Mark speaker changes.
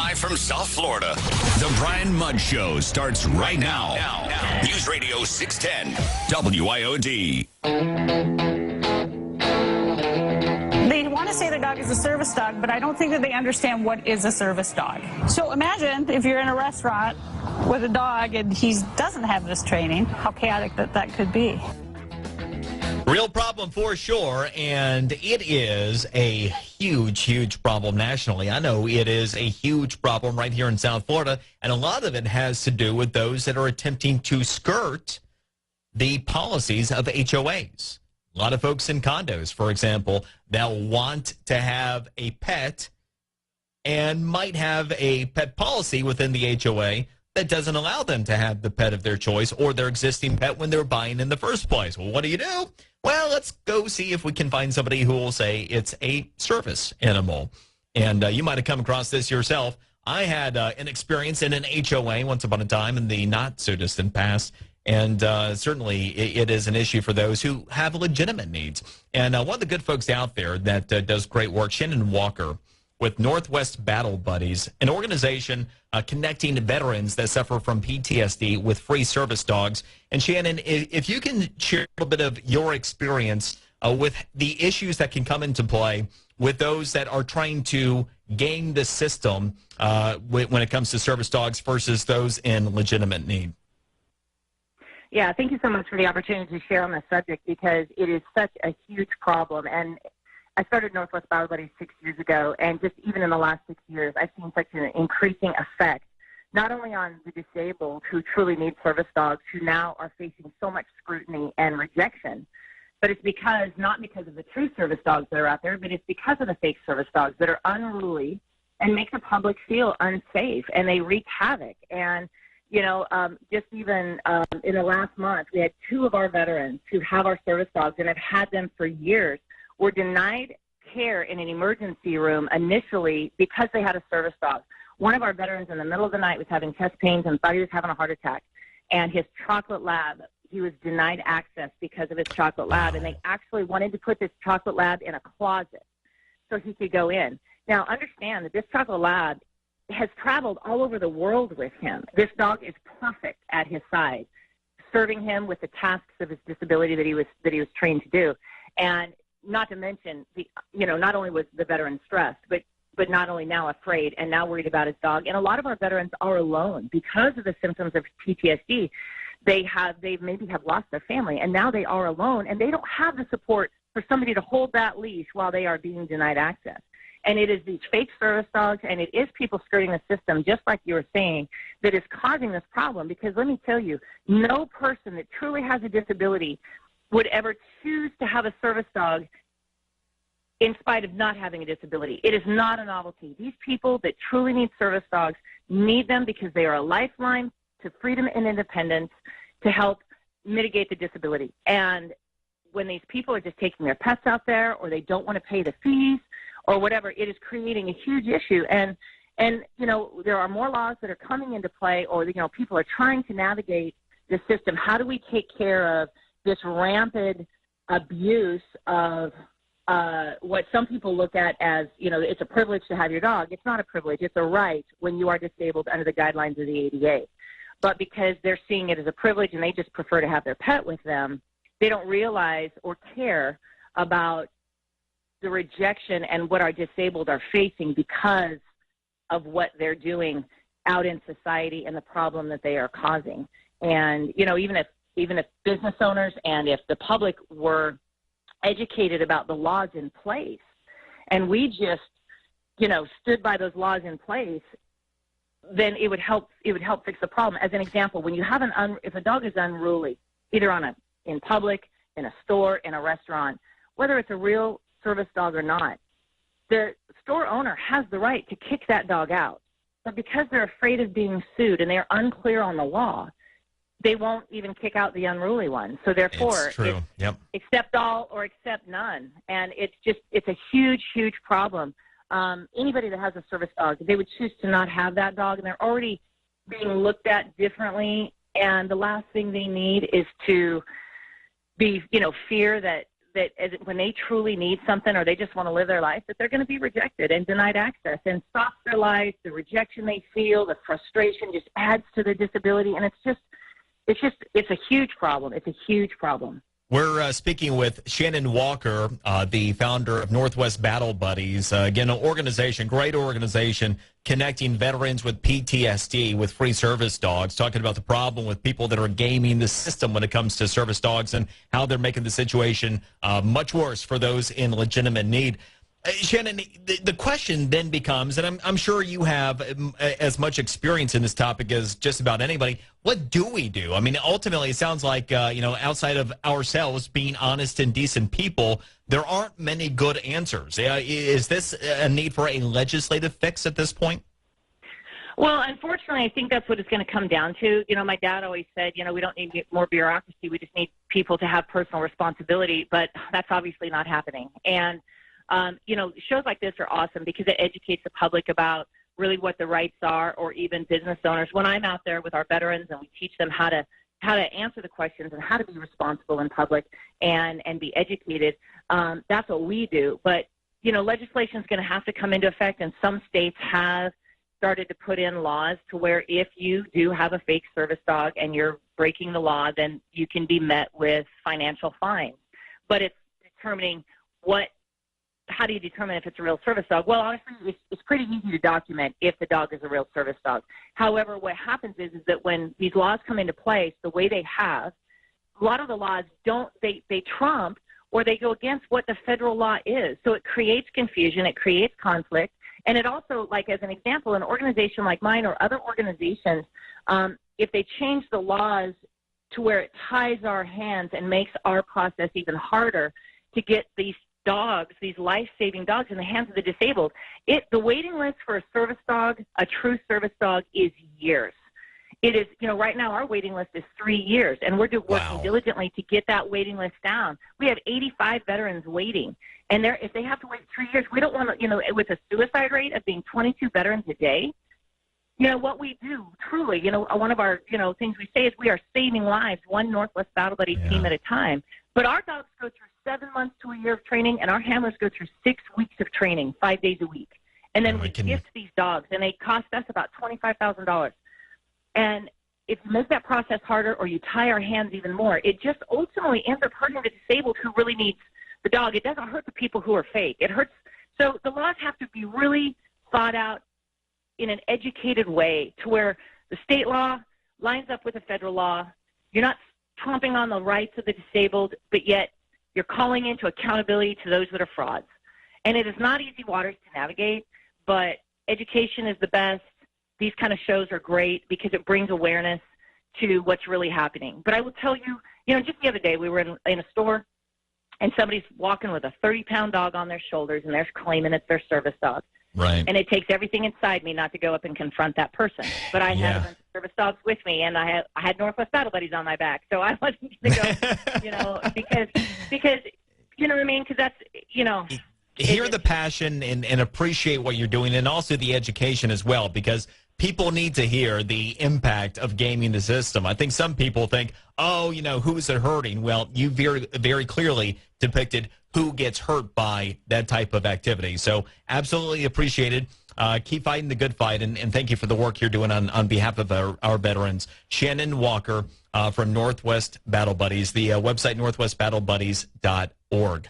Speaker 1: Live from South Florida, the Brian Mudd Show starts right now. News Radio 610, WIOD.
Speaker 2: They want to say the dog is a service dog, but I don't think that they understand what is a service dog. So imagine if you're in a restaurant with a dog and he doesn't have this training, how chaotic that could be.
Speaker 3: Real problem for sure, and it is a huge problem nationally. I know it is a huge problem right here in South Florida, and a lot of it has to do with those that are attempting to skirt the policies of HOAs. A lot of folks in condos, for example, that want to have a pet and might have a pet policy within the HOA that doesn't allow them to have the pet of their choice or their existing pet when they're buying in the first place. Well, what do? Well, let's go see if we can find somebody who will say it's a service animal. And you might have come across this yourself. I had an experience in an HOA once upon a time in the not-so-distant past. And certainly it is an issue for those who have legitimate needs. And one of the good folks out there that does great work, Shannon Walker, with Northwest Battle Buddies, an organization connecting veterans that suffer from PTSD with free service dogs. And Shannon, if you can share a little bit of your experience with the issues that can come into play with those that are trying to game the system when it comes to service dogs versus those in legitimate need.
Speaker 4: Yeah, thank you so much for the opportunity to share on this subject because it is such a huge problem. And I started Northwest Battle Buddies 6 years ago, and just even in the last 6 years, I've seen such an increasing effect, not only on the disabled who truly need service dogs, who now are facing so much scrutiny and rejection, but it's not because of the true service dogs that are out there, but it's because of the fake service dogs that are unruly and make the public feel unsafe, and they wreak havoc. And just even in the last month, we had 2 of our veterans who have our service dogs and have had them for years, were denied care in an emergency room initially because they had a service dog. One of our veterans in the middle of the night was having chest pains and thought he was having a heart attack. And his chocolate lab, he was denied access because of his chocolate lab. And they actually wanted to put this chocolate lab in a closet so he could go in. Now, understand that this chocolate lab has traveled all over the world with him. This dog is perfect at his side, serving him with the tasks of his disability that he was trained to do. And not to mention, not only was the veteran stressed, but not only now afraid and now worried about his dog. And a lot of our veterans are alone because of the symptoms of PTSD. They maybe have lost their family, and now they are alone, and they don't have the support for somebody to hold that leash while they are being denied access. And it is these fake service dogs, and it is people skirting the system, just like you were saying, that is causing this problem. Because let me tell you, no person that truly has a disability would ever choose to have a service dog in spite of not having a disability. It is not a novelty. These people that truly need service dogs need them because they are a lifeline to freedom and independence to help mitigate the disability. And when these people are just taking their pets out there, or they don't want to pay the fees or whatever, it is creating a huge issue. And there are more laws that are coming into play, or people are trying to navigate the system. How do we take care of this rampant abuse of what some people look at as, it's a privilege to have your dog. It's not a privilege. It's a right when you are disabled under the guidelines of the ADA. But because they're seeing it as a privilege and they just prefer to have their pet with them, they don't realize or care about the rejection and what our disabled are facing because of what they're doing out in society and the problem that they are causing. And, even if business owners and if the public were educated about the laws in place, and we just, stood by those laws in place, then it would help fix the problem. As an example, when you have if a dog is unruly, either in public, in a store, in a restaurant, whether it's a real service dog or not, the store owner has the right to kick that dog out. But because they're afraid of being sued and they're unclear on the law, they won't even kick out the unruly one. So therefore,
Speaker 3: it's true. Yep.
Speaker 4: Accept all or accept none. And it's a huge problem. Anybody that has a service dog, they would choose to not have that dog, and they're already being looked at differently. And the last thing they need is to be, fear that that when they truly need something or they just want to live their life, that they're going to be rejected and denied access, and stops their life. The rejection they feel, the frustration just adds to the disability, and it's a huge problem. It's a huge problem.
Speaker 3: We're speaking with Shannon Walker, the founder of Northwest Battle Buddies. Again, an organization, great organization, connecting veterans with PTSD with free service dogs, talking about the problem with people that are gaming the system when it comes to service dogs and how they're making the situation much worse for those in legitimate need. Shannon, the question then becomes, and I'm sure you have as much experience in this topic as just about anybody, what do we do? I mean, ultimately, it sounds like, outside of ourselves being honest and decent people, there aren't many good answers. Is this a need for a legislative fix at this point?
Speaker 4: Well, unfortunately, I think that's what it's going to come down to. My dad always said, we don't need more bureaucracy. We just need people to have personal responsibility, but that's obviously not happening. And shows like this are awesome because it educates the public about really what the rights are, or even business owners. When I'm out there with our veterans and we teach them how to answer the questions and how to be responsible in public and be educated, that's what we do. But, legislation is going to have to come into effect, and some states have started to put in laws to where if you do have a fake service dog and you're breaking the law, then you can be met with financial fines. But it's determining how do you determine if it's a real service dog? Well, honestly, it's pretty easy to document if the dog is a real service dog. However, what happens is that when these laws come into place, the way they have, a lot of the laws they trump or they go against what the federal law is. So it creates confusion, it creates conflict, and it also, like as an example, an organization like mine or other organizations, if they change the laws to where it ties our hands and makes our process even harder to get these dogs, these life-saving dogs, in the hands of the disabled, the waiting list for a service dog, a true service dog, is years. It is, right now our waiting list is 3 years, and we're working diligently to get that waiting list down. We have 85 veterans waiting, and if they have to wait 3 years, we don't want to, with a suicide rate of being 22 veterans a day, what we do, truly, one of our, things we say is we are saving lives, one Northwest Battle Buddy team at a time. But our dogs go through 7 months to a year of training, and our handlers go through 6 weeks of training, 5 days a week. And then we gift these dogs, and they cost us about $25,000. And if you make that process harder or you tie our hands even more, it just ultimately ends up hurting the disabled who really needs the dog. It doesn't hurt the people who are fake. It hurts. So the laws have to be really thought out in an educated way to where the state law lines up with the federal law. You're not tromping on the rights of the disabled, but yet you're calling into accountability to those that are frauds. And it is not easy waters to navigate, but education is the best. These kind of shows are great because it brings awareness to what's really happening. But I will tell you, just the other day we were in a store, and somebody's walking with a 30-pound dog on their shoulders, and they're claiming it's their service dog.
Speaker 3: Right.
Speaker 4: And it takes everything inside me not to go up and confront that person. But I had a bunch of service dogs with me, and I had Northwest Battle Buddies on my back. So I wanted to go, because you know what I mean? Because that's,
Speaker 3: Hear the passion and appreciate what you're doing, and also the education as well, because people need to hear the impact of gaming the system. I think some people think, who's it hurting? Well, you very, very clearly depicted who gets hurt by that type of activity. So absolutely appreciated. Keep fighting the good fight, and thank you for the work you're doing on behalf of our veterans. Shannon Walker from Northwest Battle Buddies, the website northwestbattlebuddies.org.